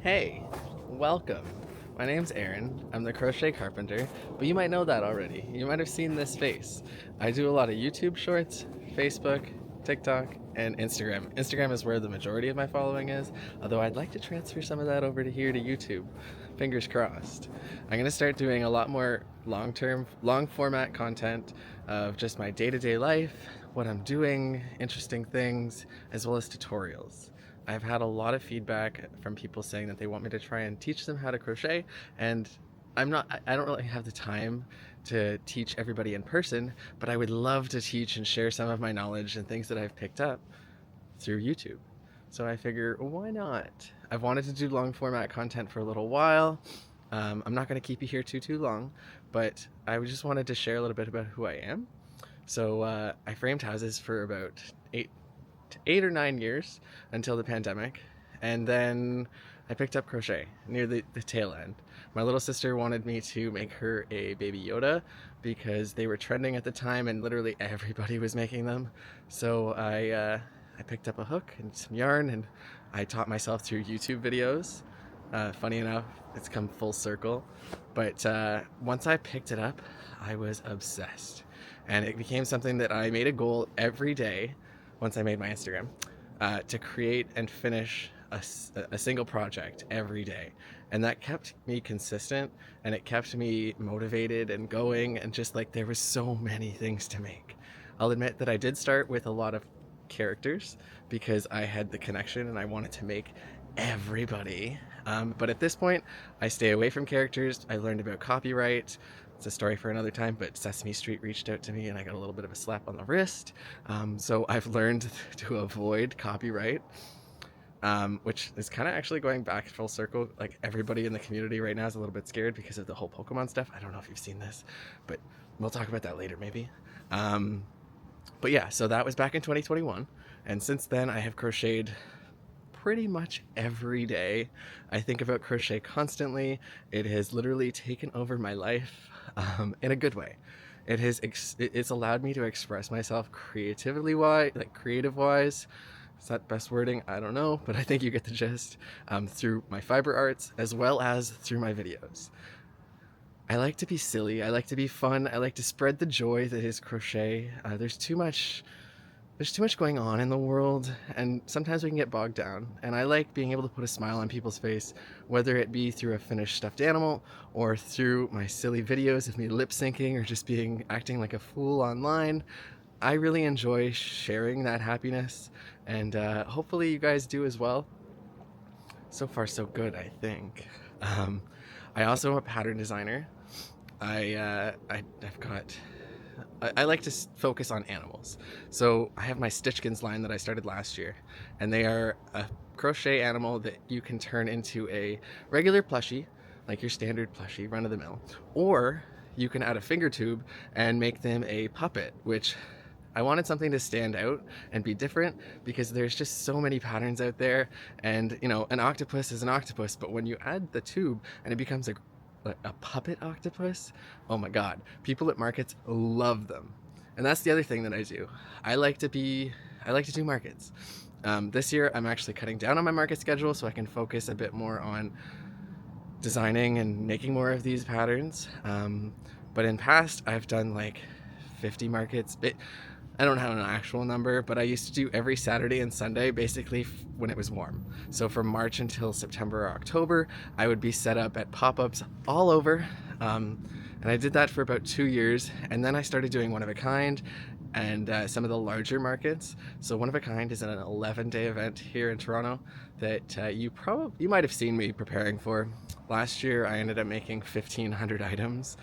Hey, welcome. My name's Aaron. I'm the Crochet Carpenter, but you might know that already. You might have seen this face. I do a lot of YouTube shorts, Facebook, TikTok, and Instagram. Instagram is where the majority of my following is, although I'd like to transfer some of that over to here to YouTube. Fingers crossed. I'm gonna start doing a lot more long format content of just my day-to-day life, what I'm doing, interesting things, as well as tutorials. I've had a lot of feedback from people saying that they want me to try and teach them how to crochet, and I don't really have the time to teach everybody in person, but I would love to teach and share some of my knowledge and things that I've picked up through YouTube. So I figure, why not? I've wanted to do long format content for a little while. I'm not going to keep you here too long, but I just wanted to share a little bit about who I am. So I framed houses for about 8 or 9 years until the pandemic, and then I picked up crochet near the tail end. My little sister wanted me to make her a baby Yoda because they were trending at the time and literally everybody was making them. So I picked up a hook and some yarn and I taught myself through YouTube videos. Funny enough, it's come full circle. But once I picked it up, I was obsessed. And it became something that I made a goal every day once I made my Instagram to create and finish a single project every day. And that kept me consistent and it kept me motivated and going, and just like there was so many things to make. I'll admit that I did start with a lot of characters because I had the connection and I wanted to make everybody. But at this point, I stay away from characters. I learned about copyright. It's a story for another time, but Sesame Street reached out to me and I got a little bit of a slap on the wrist. So I've learned to avoid copyright, which is kind of actually going back full circle. Like everybody in the community right now is a little bit scared because of the whole Pokemon stuff. I don't know if you've seen this, but we'll talk about that later maybe. But yeah, so that was back in 2021. And since then I have crocheted pretty much every day. I think about crochet constantly. It has literally taken over my life in a good way. It's allowed me to express myself creative wise. Is that best wording? I don't know, but I think you get the gist. Through my fiber arts as well as through my videos. I like to be silly. I like to be fun. I like to spread the joy that is crochet. There's too much going on in the world, and sometimes we can get bogged down, and I like being able to put a smile on people's face, whether it be through a finished stuffed animal or through my silly videos of me lip syncing or just acting like a fool online. I really enjoy sharing that happiness, and hopefully you guys do as well. So far so good, I think. I also am a pattern designer. I like to focus on animals. So I have my Stitchkins line that I started last year, and they are a crochet animal that you can turn into a regular plushie, like your standard plushie, run of the mill, or you can add a finger tube and make them a puppet, which I wanted something to stand out and be different because there's just so many patterns out there, and you know, an octopus is an octopus, but when you add the tube and it becomes a puppet octopus, oh my god, people at markets love them. And that's the other thing that I do. I like to do markets. This year I'm actually cutting down on my market schedule so I can focus a bit more on designing and making more of these patterns. But in past I've done like 50 markets. I don't have an actual number, but I used to do every Saturday and Sunday basically when it was warm. So from March until September or October, I would be set up at pop-ups all over. And I did that for about 2 years. And then I started doing one of a kind and some of the larger markets. So one of a kind is an 11-day event here in Toronto that you might have seen me preparing for. Last year, I ended up making 1,500 items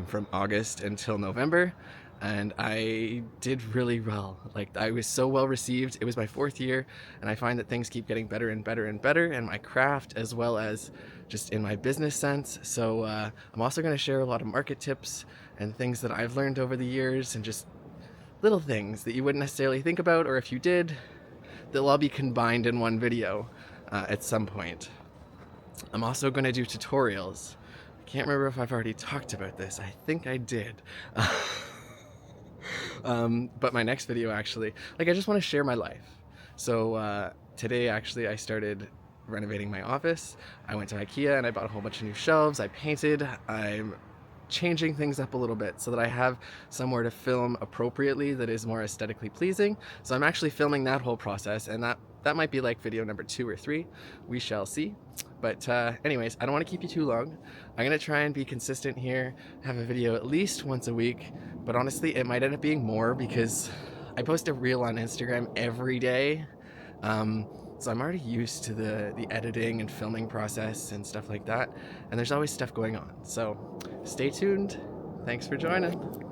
from August until November. And I did really well. Like, I was so well received. It was my 4th year, and I find that things keep getting better and better and better in my craft as well as just in my business sense. So I'm also going to share a lot of market tips and things that I've learned over the years, and just little things that you wouldn't necessarily think about, or if you did, they'll all be combined in one video at some point. I'm also going to do tutorials. I can't remember if I've already talked about this. I think I did. But my next video actually, I just want to share my life. So today actually I started renovating my office. I went to IKEA and I bought a whole bunch of new shelves. I painted. I'm changing things up a little bit so that I have somewhere to film appropriately that is more aesthetically pleasing. So I'm actually filming that whole process, and that might be like video number 2 or 3. We shall see. But anyways, I don't want to keep you too long. I'm gonna try and be consistent here, have a video at least once a week, but honestly it might end up being more because I post a reel on Instagram every day. So I'm already used to the editing and filming process and stuff like that, and there's always stuff going on. So stay tuned. Thanks for joining.